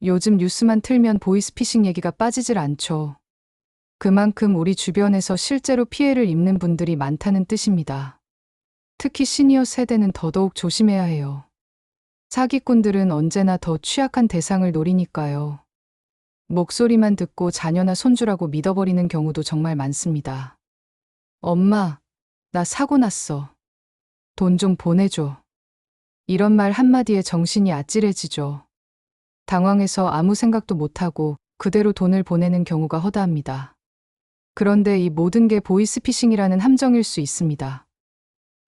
요즘 뉴스만 틀면 보이스피싱 얘기가 빠지질 않죠. 그만큼 우리 주변에서 실제로 피해를 입는 분들이 많다는 뜻입니다. 특히 시니어 세대는 더더욱 조심해야 해요. 사기꾼들은 언제나 더 취약한 대상을 노리니까요. 목소리만 듣고 자녀나 손주라고 믿어버리는 경우도 정말 많습니다. 엄마, 나 사고 났어. 돈 좀 보내줘. 이런 말 한마디에 정신이 아찔해지죠. 당황해서 아무 생각도 못하고 그대로 돈을 보내는 경우가 허다합니다. 그런데 이 모든 게 보이스피싱이라는 함정일 수 있습니다.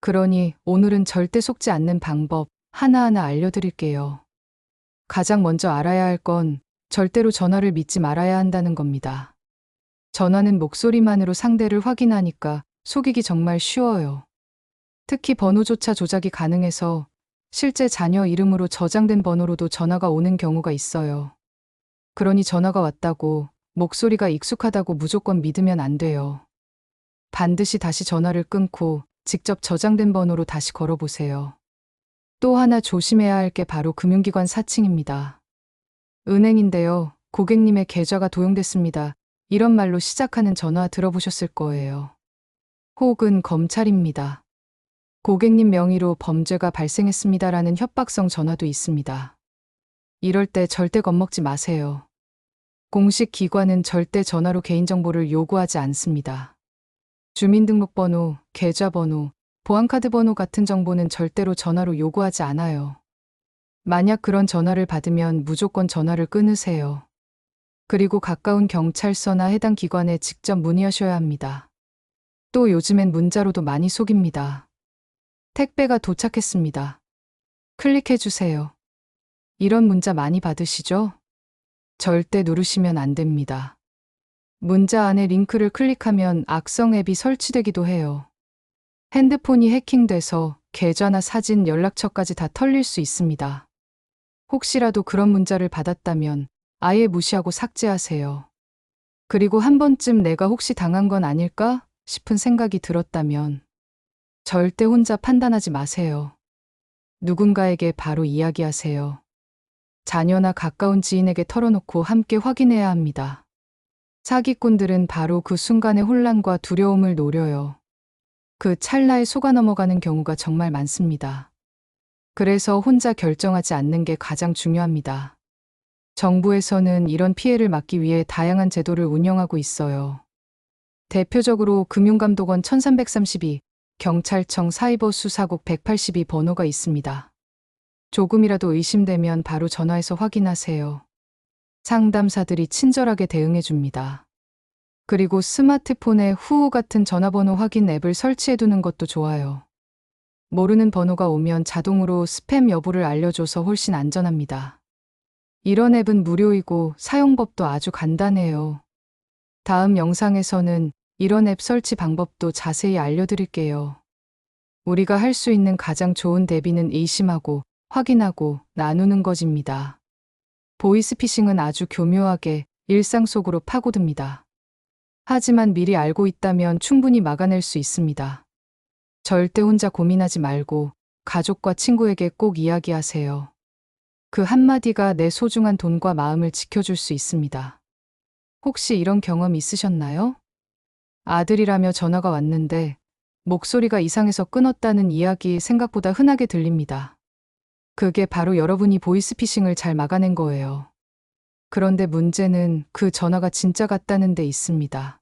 그러니 오늘은 절대 속지 않는 방법 하나하나 알려드릴게요. 가장 먼저 알아야 할 건 절대로 전화를 믿지 말아야 한다는 겁니다. 전화는 목소리만으로 상대를 확인하니까 속이기 정말 쉬워요. 특히 번호조차 조작이 가능해서 실제 자녀 이름으로 저장된 번호로도 전화가 오는 경우가 있어요. 그러니 전화가 왔다고 목소리가 익숙하다고 무조건 믿으면 안 돼요. 반드시 다시 전화를 끊고 직접 저장된 번호로 다시 걸어보세요. 또 하나 조심해야 할 게 바로 금융기관 사칭입니다. 은행인데요. 고객님의 계좌가 도용됐습니다. 이런 말로 시작하는 전화 들어보셨을 거예요. 혹은 검찰입니다. 고객님 명의로 범죄가 발생했습니다라는 협박성 전화도 있습니다. 이럴 때 절대 겁먹지 마세요. 공식 기관은 절대 전화로 개인정보를 요구하지 않습니다. 주민등록번호, 계좌번호, 보안카드 번호 같은 정보는 절대로 전화로 요구하지 않아요. 만약 그런 전화를 받으면 무조건 전화를 끊으세요. 그리고 가까운 경찰서나 해당 기관에 직접 문의하셔야 합니다. 또 요즘엔 문자로도 많이 속입니다. 택배가 도착했습니다. 클릭해주세요. 이런 문자 많이 받으시죠? 절대 누르시면 안 됩니다. 문자 안에 링크를 클릭하면 악성 앱이 설치되기도 해요. 핸드폰이 해킹돼서 계좌나 사진, 연락처까지 다 털릴 수 있습니다. 혹시라도 그런 문자를 받았다면 아예 무시하고 삭제하세요. 그리고 한 번쯤 내가 혹시 당한 건 아닐까 싶은 생각이 들었다면 절대 혼자 판단하지 마세요. 누군가에게 바로 이야기하세요. 자녀나 가까운 지인에게 털어놓고 함께 확인해야 합니다. 사기꾼들은 바로 그 순간의 혼란과 두려움을 노려요. 그 찰나에 속아 넘어가는 경우가 정말 많습니다. 그래서 혼자 결정하지 않는 게 가장 중요합니다. 정부에서는 이런 피해를 막기 위해 다양한 제도를 운영하고 있어요. 대표적으로 금융감독원 1332, 경찰청 사이버수사국 182 번호가 있습니다. 조금이라도 의심되면 바로 전화해서 확인하세요. 상담사들이 친절하게 대응해 줍니다. 그리고 스마트폰에 후호 같은 전화번호 확인 앱을 설치해두는 것도 좋아요. 모르는 번호가 오면 자동으로 스팸 여부를 알려줘서 훨씬 안전합니다. 이런 앱은 무료이고 사용법도 아주 간단해요. 다음 영상에서는 이런 앱 설치 방법도 자세히 알려드릴게요. 우리가 할 수 있는 가장 좋은 대비는 의심하고 확인하고 나누는 것입니다. 보이스피싱은 아주 교묘하게 일상 속으로 파고듭니다. 하지만 미리 알고 있다면 충분히 막아낼 수 있습니다. 절대 혼자 고민하지 말고 가족과 친구에게 꼭 이야기하세요. 그 한마디가 내 소중한 돈과 마음을 지켜줄 수 있습니다. 혹시 이런 경험 있으셨나요? 아들이라며 전화가 왔는데 목소리가 이상해서 끊었다는 이야기 생각보다 흔하게 들립니다. 그게 바로 여러분이 보이스피싱을 잘 막아낸 거예요. 그런데 문제는 그 전화가 진짜 같다는 데 있습니다.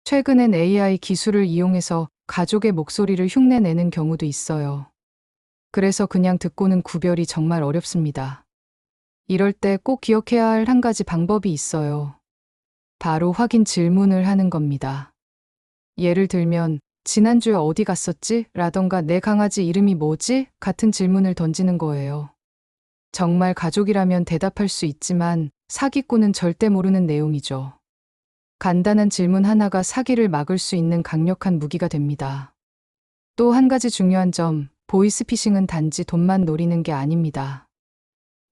최근엔 AI 기술을 이용해서 가족의 목소리를 흉내내는 경우도 있어요. 그래서 그냥 듣고는 구별이 정말 어렵습니다. 이럴 때 꼭 기억해야 할 한 가지 방법이 있어요. 바로 확인 질문을 하는 겁니다. 예를 들면 지난주에 어디 갔었지? 라던가 내 강아지 이름이 뭐지? 같은 질문을 던지는 거예요. 정말 가족이라면 대답할 수 있지만 사기꾼은 절대 모르는 내용이죠. 간단한 질문 하나가 사기를 막을 수 있는 강력한 무기가 됩니다. 또 한 가지 중요한 점, 보이스피싱은 단지 돈만 노리는 게 아닙니다.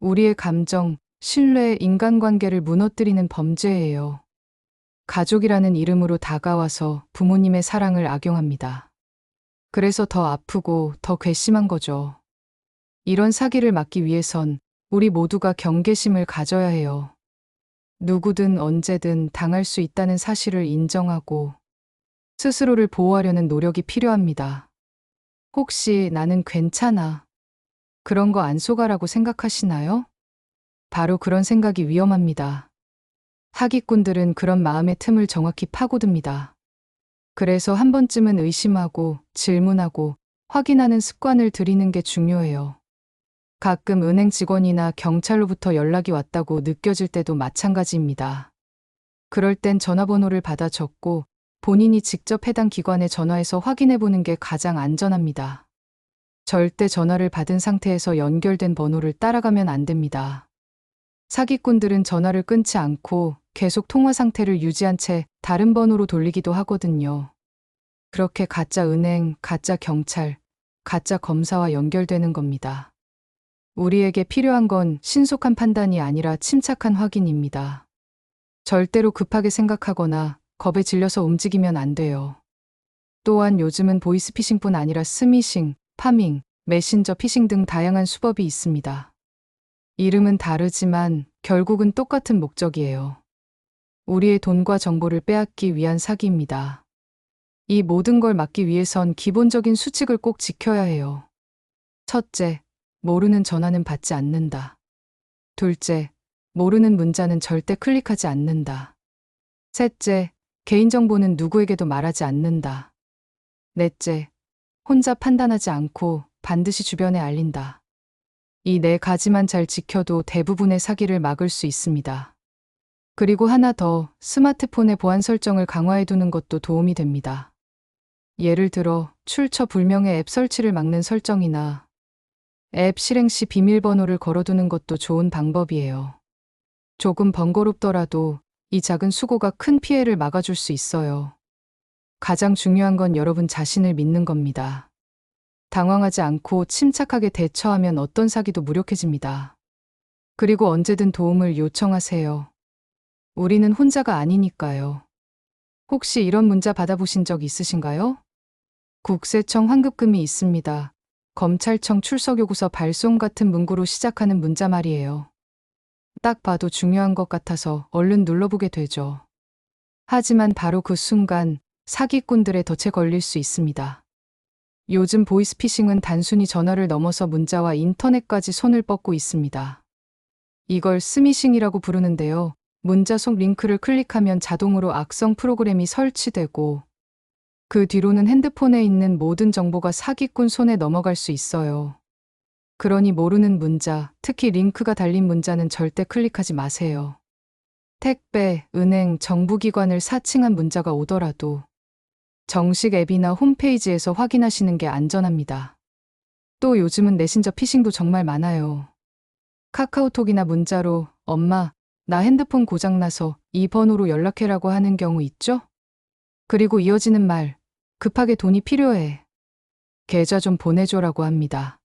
우리의 감정, 신뢰, 인간관계를 무너뜨리는 범죄예요. 가족이라는 이름으로 다가와서 부모님의 사랑을 악용합니다. 그래서 더 아프고 더 괘씸한 거죠. 이런 사기를 막기 위해선 우리 모두가 경계심을 가져야 해요. 누구든 언제든 당할 수 있다는 사실을 인정하고 스스로를 보호하려는 노력이 필요합니다. 혹시 나는 괜찮아. 그런 거 안 속아라고 생각하시나요? 바로 그런 생각이 위험합니다. 사기꾼들은 그런 마음의 틈을 정확히 파고듭니다. 그래서 한 번쯤은 의심하고 질문하고 확인하는 습관을 들이는 게 중요해요. 가끔 은행 직원이나 경찰로부터 연락이 왔다고 느껴질 때도 마찬가지입니다. 그럴 땐 전화번호를 받아 적고 본인이 직접 해당 기관에 전화해서 확인해 보는 게 가장 안전합니다. 절대 전화를 받은 상태에서 연결된 번호를 따라가면 안 됩니다. 사기꾼들은 전화를 끊지 않고 계속 통화 상태를 유지한 채 다른 번호로 돌리기도 하거든요. 그렇게 가짜 은행, 가짜 경찰, 가짜 검사와 연결되는 겁니다. 우리에게 필요한 건 신속한 판단이 아니라 침착한 확인입니다. 절대로 급하게 생각하거나 겁에 질려서 움직이면 안 돼요. 또한 요즘은 보이스피싱뿐 아니라 스미싱, 파밍, 메신저 피싱 등 다양한 수법이 있습니다. 이름은 다르지만 결국은 똑같은 목적이에요. 우리의 돈과 정보를 빼앗기 위한 사기입니다. 이 모든 걸 막기 위해선 기본적인 수칙을 꼭 지켜야 해요. 첫째, 모르는 전화는 받지 않는다. 둘째, 모르는 문자는 절대 클릭하지 않는다. 셋째, 개인정보는 누구에게도 말하지 않는다. 넷째, 혼자 판단하지 않고 반드시 주변에 알린다. 이 네 가지만 잘 지켜도 대부분의 사기를 막을 수 있습니다. 그리고 하나 더, 스마트폰의 보안 설정을 강화해 두는 것도 도움이 됩니다. 예를 들어 출처 불명의 앱 설치를 막는 설정이나 앱 실행 시 비밀번호를 걸어두는 것도 좋은 방법이에요. 조금 번거롭더라도 이 작은 수고가 큰 피해를 막아줄 수 있어요. 가장 중요한 건 여러분 자신을 믿는 겁니다. 당황하지 않고 침착하게 대처하면 어떤 사기도 무력해집니다. 그리고 언제든 도움을 요청하세요. 우리는 혼자가 아니니까요. 혹시 이런 문자 받아보신 적 있으신가요? 국세청 환급금이 있습니다. 검찰청 출석요구서 발송 같은 문구로 시작하는 문자 말이에요. 딱 봐도 중요한 것 같아서 얼른 눌러보게 되죠. 하지만 바로 그 순간 사기꾼들의 덫에 걸릴 수 있습니다. 요즘 보이스피싱은 단순히 전화를 넘어서 문자와 인터넷까지 손을 뻗고 있습니다. 이걸 스미싱이라고 부르는데요. 문자 속 링크를 클릭하면 자동으로 악성 프로그램이 설치되고 그 뒤로는 핸드폰에 있는 모든 정보가 사기꾼 손에 넘어갈 수 있어요. 그러니 모르는 문자, 특히 링크가 달린 문자는 절대 클릭하지 마세요. 택배, 은행, 정부기관을 사칭한 문자가 오더라도 정식 앱이나 홈페이지에서 확인하시는 게 안전합니다. 또 요즘은 메신저 피싱도 정말 많아요. 카카오톡이나 문자로 엄마, 나 핸드폰 고장나서 이 번호로 연락해라고 하는 경우 있죠? 그리고 이어지는 말, 급하게 돈이 필요해. 계좌 좀 보내줘라고 합니다.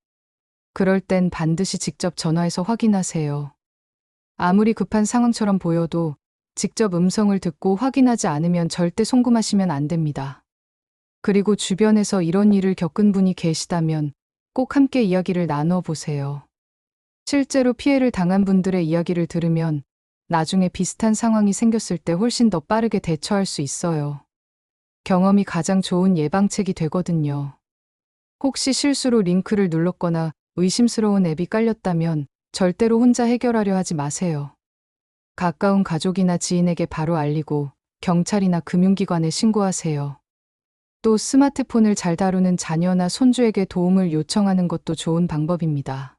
그럴 땐 반드시 직접 전화해서 확인하세요. 아무리 급한 상황처럼 보여도 직접 음성을 듣고 확인하지 않으면 절대 송금하시면 안 됩니다. 그리고 주변에서 이런 일을 겪은 분이 계시다면 꼭 함께 이야기를 나눠 보세요. 실제로 피해를 당한 분들의 이야기를 들으면 나중에 비슷한 상황이 생겼을 때 훨씬 더 빠르게 대처할 수 있어요. 경험이 가장 좋은 예방책이 되거든요. 혹시 실수로 링크를 눌렀거나 의심스러운 앱이 깔렸다면 절대로 혼자 해결하려 하지 마세요. 가까운 가족이나 지인에게 바로 알리고 경찰이나 금융기관에 신고하세요. 또 스마트폰을 잘 다루는 자녀나 손주에게 도움을 요청하는 것도 좋은 방법입니다.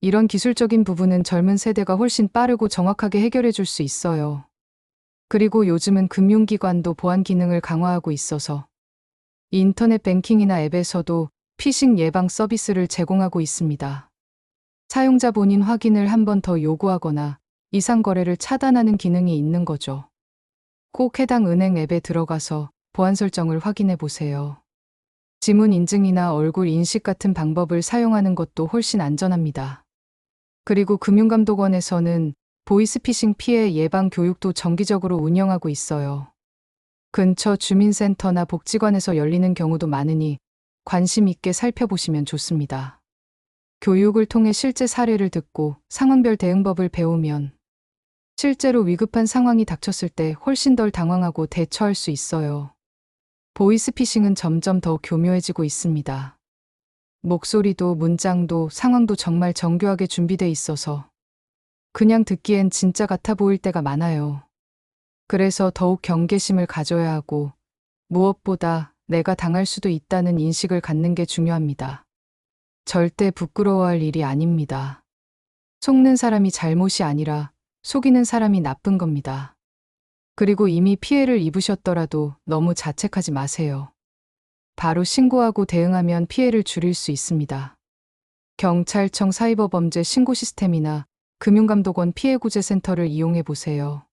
이런 기술적인 부분은 젊은 세대가 훨씬 빠르고 정확하게 해결해 줄 수 있어요. 그리고 요즘은 금융기관도 보안 기능을 강화하고 있어서 인터넷 뱅킹이나 앱에서도 피싱 예방 서비스를 제공하고 있습니다. 사용자 본인 확인을 한 번 더 요구하거나 이상 거래를 차단하는 기능이 있는 거죠. 꼭 해당 은행 앱에 들어가서 보안 설정을 확인해 보세요. 지문 인증이나 얼굴 인식 같은 방법을 사용하는 것도 훨씬 안전합니다. 그리고 금융감독원에서는 보이스피싱 피해 예방 교육도 정기적으로 운영하고 있어요. 근처 주민센터나 복지관에서 열리는 경우도 많으니 관심 있게 살펴보시면 좋습니다. 교육을 통해 실제 사례를 듣고 상황별 대응법을 배우면 실제로 위급한 상황이 닥쳤을 때 훨씬 덜 당황하고 대처할 수 있어요. 보이스피싱은 점점 더 교묘해지고 있습니다. 목소리도 문장도 상황도 정말 정교하게 준비돼 있어서 그냥 듣기엔 진짜 같아 보일 때가 많아요. 그래서 더욱 경계심을 가져야 하고 무엇보다 내가 당할 수도 있다는 인식을 갖는 게 중요합니다. 절대 부끄러워할 일이 아닙니다. 속는 사람이 잘못이 아니라 속이는 사람이 나쁜 겁니다. 그리고 이미 피해를 입으셨더라도 너무 자책하지 마세요. 바로 신고하고 대응하면 피해를 줄일 수 있습니다. 경찰청 사이버범죄 신고 시스템이나 금융감독원 피해구제센터를 이용해 보세요.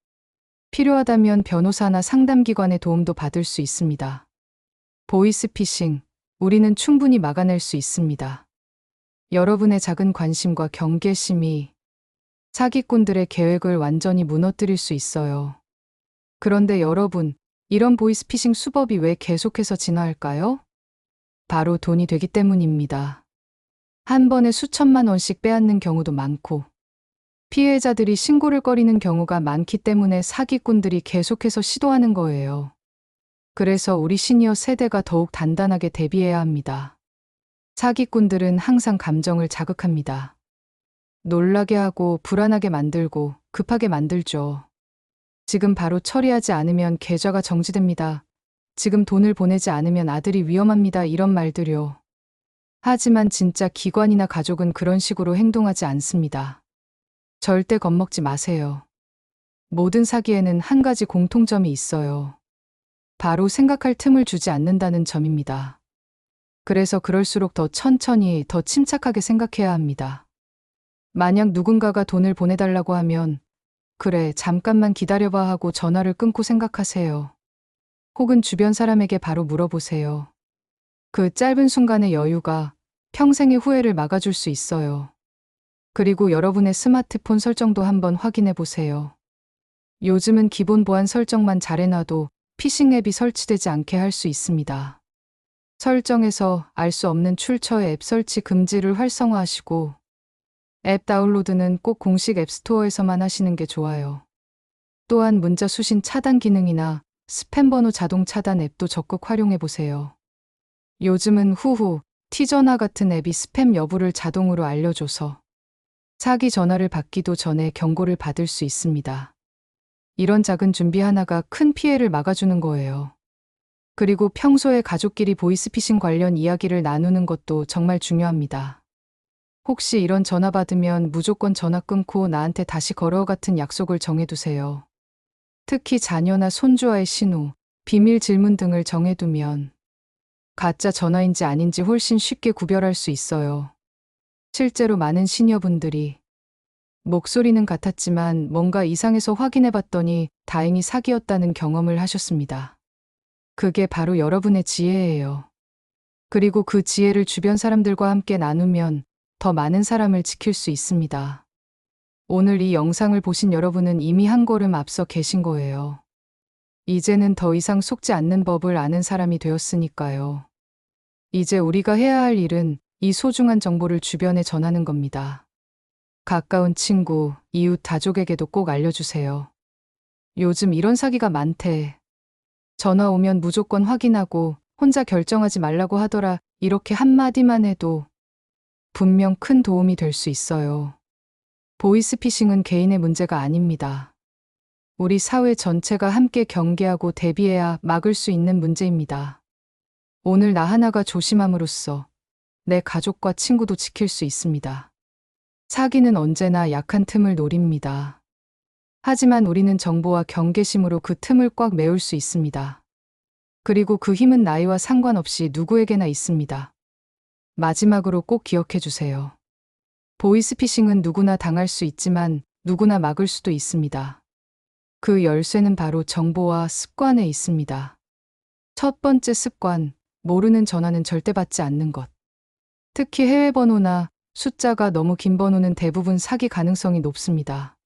필요하다면 변호사나 상담기관의 도움도 받을 수 있습니다. 보이스피싱, 우리는 충분히 막아낼 수 있습니다. 여러분의 작은 관심과 경계심이 사기꾼들의 계획을 완전히 무너뜨릴 수 있어요. 그런데 여러분, 이런 보이스피싱 수법이 왜 계속해서 진화할까요? 바로 돈이 되기 때문입니다. 한 번에 수천만 원씩 빼앗는 경우도 많고, 피해자들이 신고를 꺼리는 경우가 많기 때문에 사기꾼들이 계속해서 시도하는 거예요. 그래서 우리 시니어 세대가 더욱 단단하게 대비해야 합니다. 사기꾼들은 항상 감정을 자극합니다. 놀라게 하고 불안하게 만들고 급하게 만들죠. 지금 바로 처리하지 않으면 계좌가 정지됩니다. 지금 돈을 보내지 않으면 아들이 위험합니다. 이런 말들요. 하지만 진짜 기관이나 가족은 그런 식으로 행동하지 않습니다. 절대 겁먹지 마세요. 모든 사기에는 한 가지 공통점이 있어요. 바로 생각할 틈을 주지 않는다는 점입니다. 그래서 그럴수록 더 천천히, 더 침착하게 생각해야 합니다. 만약 누군가가 돈을 보내달라고 하면 그래, 잠깐만 기다려봐 하고 전화를 끊고 생각하세요. 혹은 주변 사람에게 바로 물어보세요. 그 짧은 순간의 여유가 평생의 후회를 막아줄 수 있어요. 그리고 여러분의 스마트폰 설정도 한번 확인해 보세요. 요즘은 기본 보안 설정만 잘해놔도 피싱 앱이 설치되지 않게 할 수 있습니다. 설정에서 알 수 없는 출처의 앱 설치 금지를 활성화하시고 앱 다운로드는 꼭 공식 앱스토어에서만 하시는 게 좋아요. 또한 문자 수신 차단 기능이나 스팸 번호 자동 차단 앱도 적극 활용해 보세요. 요즘은 후후, 티전화 같은 앱이 스팸 여부를 자동으로 알려줘서 사기 전화를 받기도 전에 경고를 받을 수 있습니다. 이런 작은 준비 하나가 큰 피해를 막아주는 거예요. 그리고 평소에 가족끼리 보이스피싱 관련 이야기를 나누는 것도 정말 중요합니다. 혹시 이런 전화 받으면 무조건 전화 끊고 나한테 다시 걸어 같은 약속을 정해두세요. 특히 자녀나 손주와의 신호, 비밀 질문 등을 정해두면 가짜 전화인지 아닌지 훨씬 쉽게 구별할 수 있어요. 실제로 많은 시니어분들이 목소리는 같았지만 뭔가 이상해서 확인해봤더니 다행히 사기였다는 경험을 하셨습니다. 그게 바로 여러분의 지혜예요. 그리고 그 지혜를 주변 사람들과 함께 나누면 더 많은 사람을 지킬 수 있습니다. 오늘 이 영상을 보신 여러분은 이미 한 걸음 앞서 계신 거예요. 이제는 더 이상 속지 않는 법을 아는 사람이 되었으니까요. 이제 우리가 해야 할 일은 이 소중한 정보를 주변에 전하는 겁니다. 가까운 친구, 이웃, 가족에게도 꼭 알려주세요. 요즘 이런 사기가 많대. 전화 오면 무조건 확인하고 혼자 결정하지 말라고 하더라. 이렇게 한마디만 해도 분명 큰 도움이 될 수 있어요. 보이스피싱은 개인의 문제가 아닙니다. 우리 사회 전체가 함께 경계하고 대비해야 막을 수 있는 문제입니다. 오늘 나 하나가 조심함으로써 내 가족과 친구도 지킬 수 있습니다. 사기는 언제나 약한 틈을 노립니다. 하지만 우리는 정보와 경계심으로 그 틈을 꽉 메울 수 있습니다. 그리고 그 힘은 나이와 상관없이 누구에게나 있습니다. 마지막으로 꼭 기억해 주세요. 보이스피싱은 누구나 당할 수 있지만 누구나 막을 수도 있습니다. 그 열쇠는 바로 정보와 습관에 있습니다. 첫 번째 습관, 모르는 전화는 절대 받지 않는 것. 특히 해외 번호나 숫자가 너무 긴 번호는 대부분 사기 가능성이 높습니다.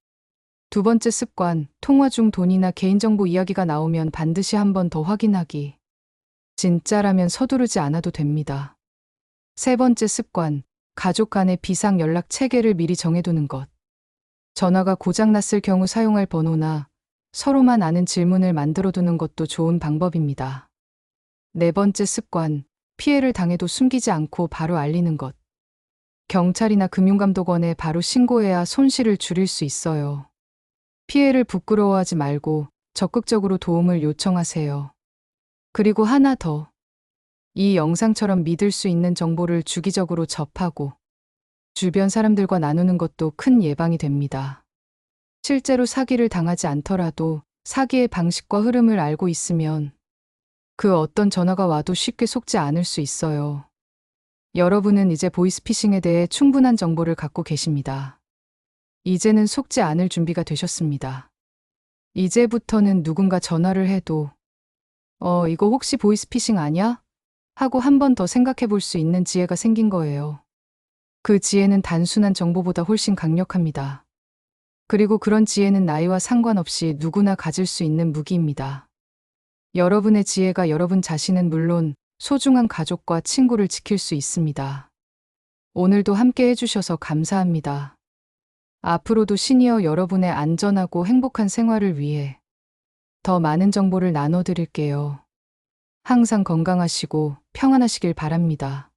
두 번째 습관, 통화 중 돈이나 개인정보 이야기가 나오면 반드시 한 번 더 확인하기. 진짜라면 서두르지 않아도 됩니다. 세 번째 습관, 가족 간의 비상 연락 체계를 미리 정해두는 것. 전화가 고장났을 경우 사용할 번호나 서로만 아는 질문을 만들어두는 것도 좋은 방법입니다. 네 번째 습관, 피해를 당해도 숨기지 않고 바로 알리는 것. 경찰이나 금융감독원에 바로 신고해야 손실을 줄일 수 있어요. 피해를 부끄러워하지 말고 적극적으로 도움을 요청하세요. 그리고 하나 더. 이 영상처럼 믿을 수 있는 정보를 주기적으로 접하고 주변 사람들과 나누는 것도 큰 예방이 됩니다. 실제로 사기를 당하지 않더라도 사기의 방식과 흐름을 알고 있으면 그 어떤 전화가 와도 쉽게 속지 않을 수 있어요. 여러분은 이제 보이스피싱에 대해 충분한 정보를 갖고 계십니다. 이제는 속지 않을 준비가 되셨습니다. 이제부터는 누군가 전화를 해도 이거 혹시 보이스피싱 아니야? 하고 한 번 더 생각해 볼 수 있는 지혜가 생긴 거예요. 그 지혜는 단순한 정보보다 훨씬 강력합니다. 그리고 그런 지혜는 나이와 상관없이 누구나 가질 수 있는 무기입니다. 여러분의 지혜가 여러분 자신은 물론 소중한 가족과 친구를 지킬 수 있습니다. 오늘도 함께 해주셔서 감사합니다. 앞으로도 시니어 여러분의 안전하고 행복한 생활을 위해 더 많은 정보를 나눠드릴게요. 항상 건강하시고 평안하시길 바랍니다.